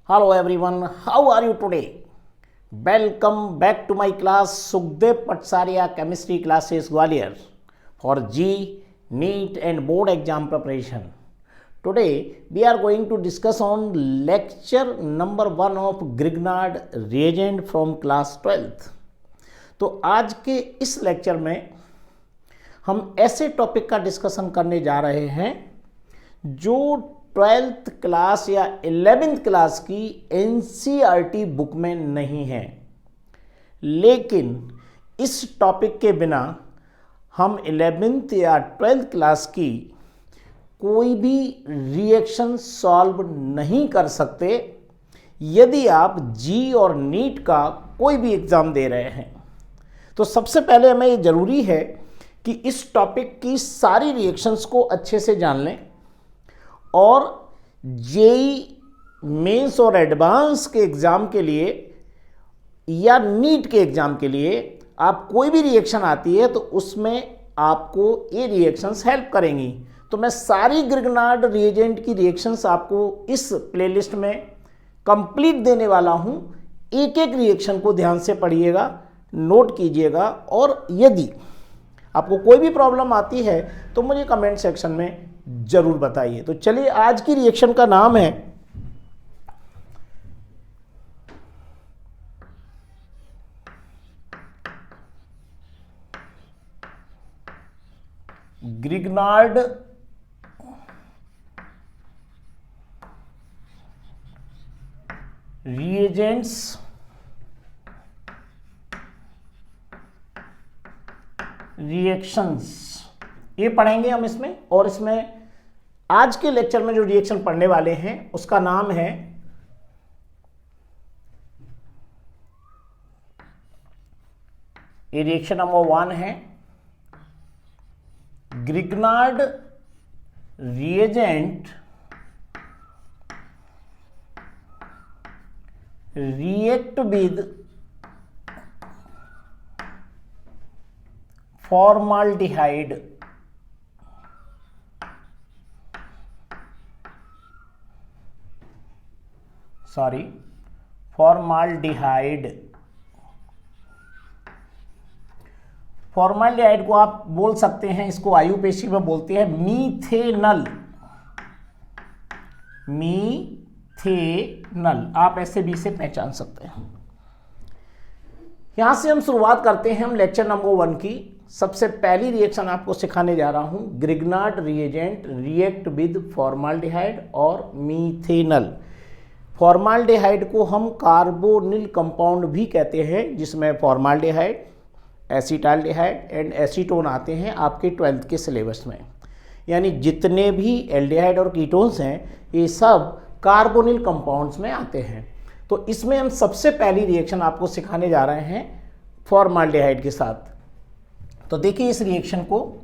Hello everyone, how are you today? Welcome back to my class Sukhdev Patsaria Chemistry Classes Gwalior for G, NEET and Board Exam Preparation. Today we are going to discuss on lecture number 1 of Grignard reagent from class 12th. तो आज के इस lecture में हम ऐसे topic का discussion करने जा रहे हैं जो 12th क्लास या 11th क्लास की एनसीईआरटी बुक में नहीं है, लेकिन इस टॉपिक के बिना हम 11th या 12th क्लास की कोई भी रिएक्शन सॉल्व नहीं कर सकते यदि आप जी और नीट का कोई भी एग्ज़ाम दे रहे हैं। तो सबसे पहले हमें ये ज़रूरी है कि इस टॉपिक की सारी रिएक्शंस को अच्छे से जान लें और जेई मेंस और एडवांस के एग्ज़ाम के लिए या नीट के एग्ज़ाम के लिए आप कोई भी रिएक्शन आती है तो उसमें आपको ये रिएक्शंस हेल्प करेंगी। तो मैं सारी ग्रिग्नार्ड रिएजेंट की रिएक्शंस आपको इस प्लेलिस्ट में कंप्लीट देने वाला हूँ। एक एक रिएक्शन को ध्यान से पढ़िएगा, नोट कीजिएगा और यदि आपको कोई भी प्रॉब्लम आती है तो मुझे कमेंट सेक्शन में जरूर बताइए। तो चलिए, आज की रिएक्शन का नाम है ग्रिग्नार्ड रिएजेंट्स रिएक्शंस, ये पढ़ेंगे हम इसमें। और इसमें आज के लेक्चर में जो रिएक्शन पढ़ने वाले हैं उसका नाम है ये रिएक्शन नंबर 1 है Grignard reagent react with formaldehyde formaldehyde को आप बोल सकते हैं, इसको आयुपेशी में बोलते हैं मीथेनल। आप ऐसे भी से पहचान सकते हैं। यहां से हम शुरुआत करते हैं हम लेक्चर नंबर 1 की। सबसे पहली रिएक्शन आपको सिखाने जा रहा हूं, Grignard reagent react with formaldehyde और मीथेनल। फॉर्माल्डिहाइड को हम कार्बोनिल कंपाउंड भी कहते हैं, जिसमें फॉर्माल्डिहाइड, एसिटाल्डिहाइड एंड एसीटोन आते हैं आपके 12th के सिलेबस में। यानी जितने भी एल्डिहाइड और कीटोन्स हैं ये सब कार्बोनिल कंपाउंड्स में आते हैं। तो इसमें हम सबसे पहली रिएक्शन आपको सिखाने जा रहे हैं फॉर्माल्डिहाइड के साथ। तो देखिए इस रिएक्शन को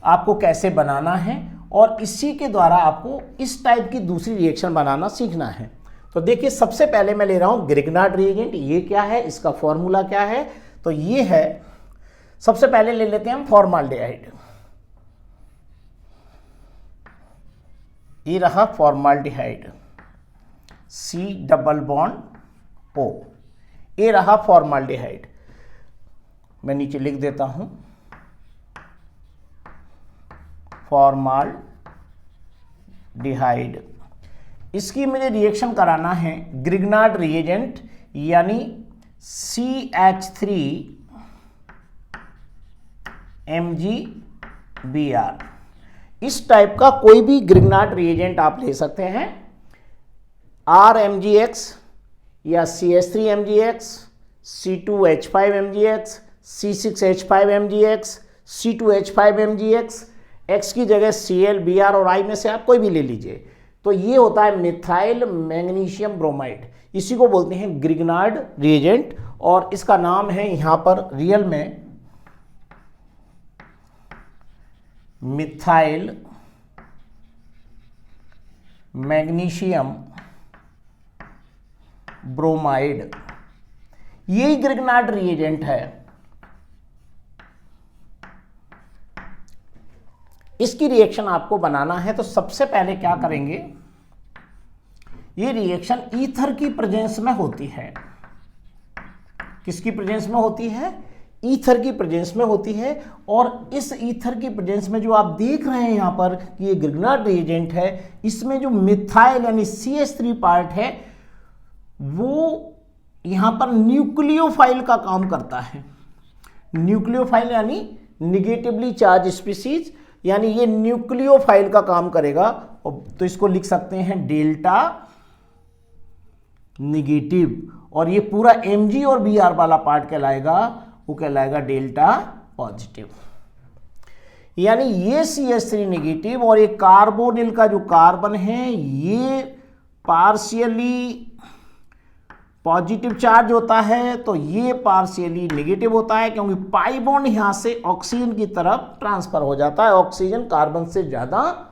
आपको कैसे बनाना है और इसी के द्वारा आपको इस टाइप की दूसरी रिएक्शन बनाना सीखना है। तो देखिए सबसे पहले मैं ले रहा हूं ग्रिग्नार्ड रिएजेंट। ये क्या है, इसका फॉर्मूला क्या है? तो ये है, सबसे पहले ले लेते हैं हम फॉर्माल्डिहाइड। ये रहा formaldehyde, C double bond O। ये रहा फॉर्माल्डिहाइड, मैं नीचे लिख देता हूं फॉर्माल्डिहाइड। इसकी मुझे रिएक्शन कराना है ग्रिग्नार्ड रिएजेंट यानी CH3MgBr। इस टाइप का कोई भी ग्रिग्नार्ड रिएजेंट आप ले सकते हैं, RMgX या CH3MgX, C2H5MgX, C6H5MgX, C2H5MgX, X की जगह Cl, Br और I में से आप कोई भी ले लीजिए। तो ये होता है मिथाइल मैग्नीशियम ब्रोमाइड, इसी को बोलते हैं ग्रिग्नार्ड रिएजेंट। और इसका नाम है यहां पर रियल में मिथाइल मैग्नीशियम ब्रोमाइड। यही ग्रिग्नार्ड रिएजेंट है। इसकी रिएक्शन आपको बनाना है तो सबसे पहले क्या करेंगे, ये रिएक्शन ईथर की प्रेजेंस में होती है। किसकी प्रेजेंस में होती है? ईथर की प्रेजेंस में होती है। और इस ईथर की प्रेजेंस में जो आप देख रहे हैं यहाँ पर कि ये ग्रिग्नार्ड रिएजेंट है, इसमें जो मिथाइल यानी CH3 पार्ट है वो यहाँ पर न्यूक्लियोफाइल का काम करता है। न्यूक्लियोफाइल यानी निगेटिवली चार्ज स्पीसीज, यानी ये न्यूक्लियोफाइल का काम करेगा। तो इसको लिख सकते हैं डेल्टा निगेटिव, और ये पूरा Mg और Br वाला पार्ट कहलाएगा, वो कहलाएगा डेल्टा पॉजिटिव। यानी ये CH3 नेगेटिव और ये कार्बोनिल का जो कार्बन है ये पार्शियली पॉजिटिव चार्ज होता है, तो ये पार्शियली नेगेटिव होता है, क्योंकि पाई बॉन्ड यहां से ऑक्सीजन की तरफ ट्रांसफर हो जाता है। ऑक्सीजन कार्बन से ज्यादा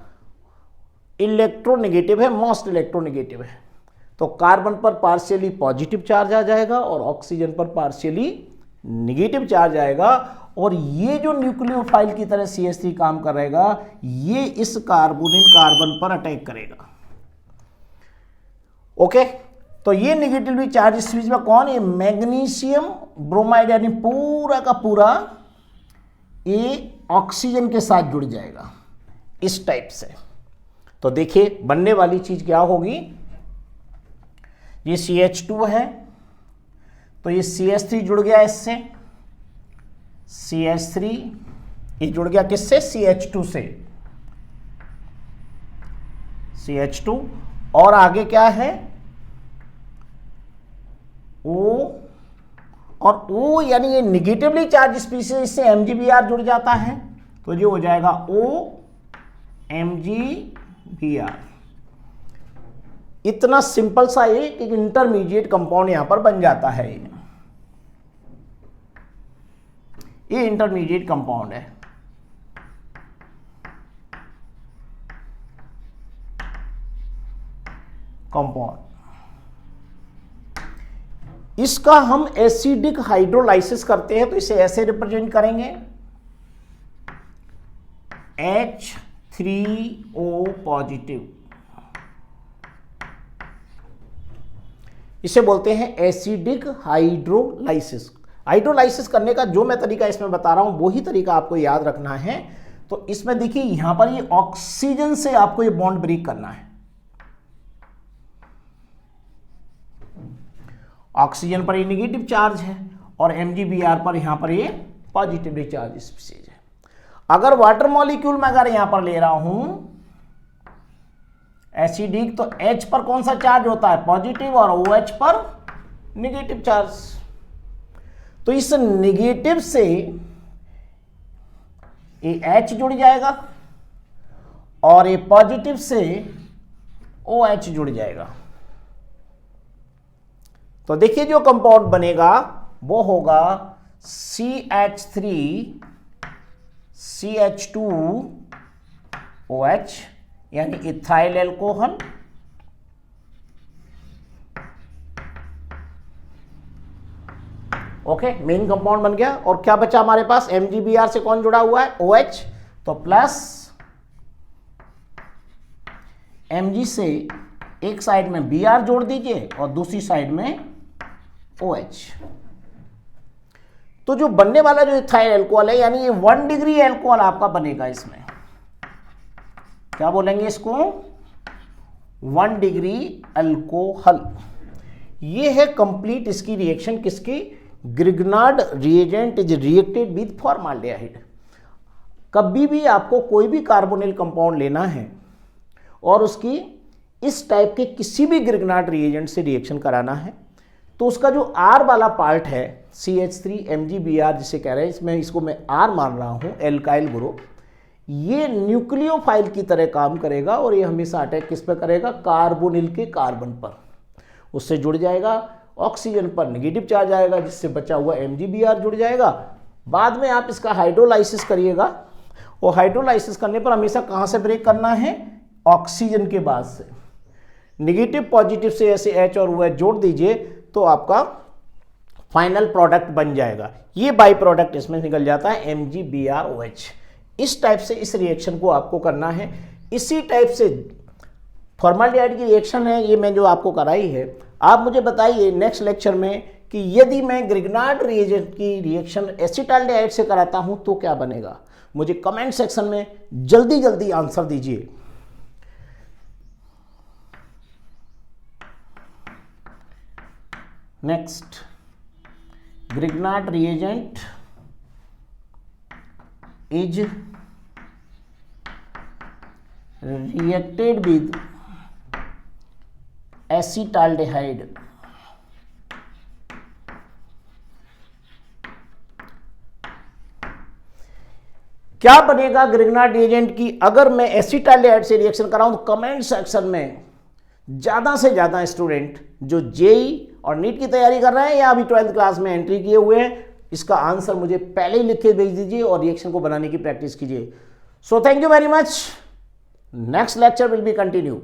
इलेक्ट्रोनेगेटिव है, मोस्ट इलेक्ट्रोनेगेटिव है। तो कार्बन पर पार्शियली पॉजिटिव चार्ज आ जाएगा और ऑक्सीजन पर पार्शियली नेगेटिव चार्ज आएगा, और ये जो न्यूक्लियोफाइल की तरह CH3 काम करेगा, ये इस कार्बोनिल कार्बन पर अटैक करेगा। ओके, तो ये निगेटिवली चार्ज स्पीसीज में कौन? ये मैग्नीशियम ब्रोमाइड, यानी पूरा का पूरा ये ऑक्सीजन के साथ जुड़ जाएगा इस टाइप से। तो देखिए बनने वाली चीज क्या होगी, ये CH2 है, तो ये CH3 जुड़ गया इससे, CH3 ये जुड़ गया किससे? CH2 से, CH2, और आगे क्या है? O, और O यानी ये निगेटिवली चार्ज स्पीसीज, इससे MgBr जुड़ जाता है, तो ये हो जाएगा OMgBr। इतना सिंपल सा एक इंटरमीडिएट कंपाउंड यहां पर बन जाता है। ये इंटरमीडिएट कंपाउंड है। कंपाउंड इसका हम एसिडिक हाइड्रोलाइसिस करते हैं, तो इसे ऐसे रिप्रेजेंट करेंगे, H3O पॉजिटिव, इसे बोलते हैं एसिडिक हाइड्रोलाइसिस। हाइड्रोलाइसिस करने का जो मैं तरीका इसमें बता रहा हूं वही तरीका आपको याद रखना है। तो इसमें देखिए यहां पर ये ऑक्सीजन से आपको ये बॉन्ड ब्रेक करना है। ऑक्सीजन पर ये नेगेटिव चार्ज है और MgBr पर यहां पर ये पॉजिटिवली चार्ज स्पीसीज है। अगर वाटर मॉलिक्यूल में अगर यहां पर ले रहा हूं एसिडिक, तो H पर कौन सा चार्ज होता है? पॉजिटिव, और OH पर नेगेटिव चार्ज। तो इस नेगेटिव से ये H जुड़ जाएगा और ये पॉजिटिव से OH जुड़ जाएगा। तो देखिए जो कंपाउंड बनेगा वो होगा CH3 CH2OH, यानी ethyl alcohol, okay, main compound बन गया। और क्या बचा हमारे पास? MgBr से कौन जुड़ा हुआ है? OH, तो प्लस Mg से एक साइड में Br जोड़ दीजिए और दूसरी साइड में OH। तो जो बनने वाला जो इथाइल एल्कोहल है, यानी ये 1 डिग्री एल्कोहल आपका बनेगा। इसमें क्या बोलेंगे इसको? 1 डिग्री अल्कोहल। ये है कंप्लीट इसकी रिएक्शन किसकी? Grignard reagent is reacted with formaldehyde. कभी भी आपको कोई भी कार्बोनिल कंपाउंड लेना है और उसकी इस टाइप के किसी भी ग्रिग्नार्ड रिएजेंट से रिएक्शन कराना है, तो उसका जो R वाला पार्ट है CH3 MgBr जिसे कह रहे हैं, इसमें इसको मैं R मान रहा हूं, एल्काइल ग्रुप, ये न्यूक्लियोफाइल की तरह काम करेगा और ये हमेशा अटैक किस पर करेगा? कार्बोनिल के कार्बन पर, उससे जुड़ जाएगा। ऑक्सीजन पर नेगेटिव चार्ज आएगा जिससे बचा हुआ MgBr जुड़ जाएगा। बाद में आप इसका हाइड्रोलाइसिस करिएगा और हाइड्रोलाइसिस करने पर हमेशा कहाँ से ब्रेक करना है? ऑक्सीजन के बाद से। नेगेटिव पॉजिटिव से ऐसे H और OH जोड़ दीजिए तो आपका फाइनल प्रोडक्ट बन जाएगा। ये बाई प्रोडक्ट इसमें निकल जाता है MgBrOH। इस टाइप से इस रिएक्शन को आपको करना है। इसी टाइप से फॉर्माल्डिहाइड की रिएक्शन है ये मैं जो आपको कराई है। आप मुझे बताइए नेक्स्ट लेक्चर में कि यदि मैं ग्रिग्नार्ड रिएजेंट की रिएक्शन एसिटाल्डिहाइड से कराता हूं तो क्या बनेगा। मुझे कमेंट सेक्शन में जल्दी जल्दी आंसर दीजिए। Next, Grignard reagent is reacted with acetaldehyde क्या बनेगा ग्रिग्नार्ड रिएजेंट की अगर मैं एसिटाल्डेहाइड से रिएक्शन कराऊं। तो कमेंट सेक्शन में ज़्यादा से ज़्यादा स्टूडेंट जो जेई और नीट की तैयारी कर रहे हैं या अभी 12th क्लास में एंट्री किए हुए हैं, इसका आंसर मुझे पहले ही लिख के भेज दीजिए और रिएक्शन को बनाने की प्रैक्टिस कीजिए। So thank you very much. Next lecture will be continue.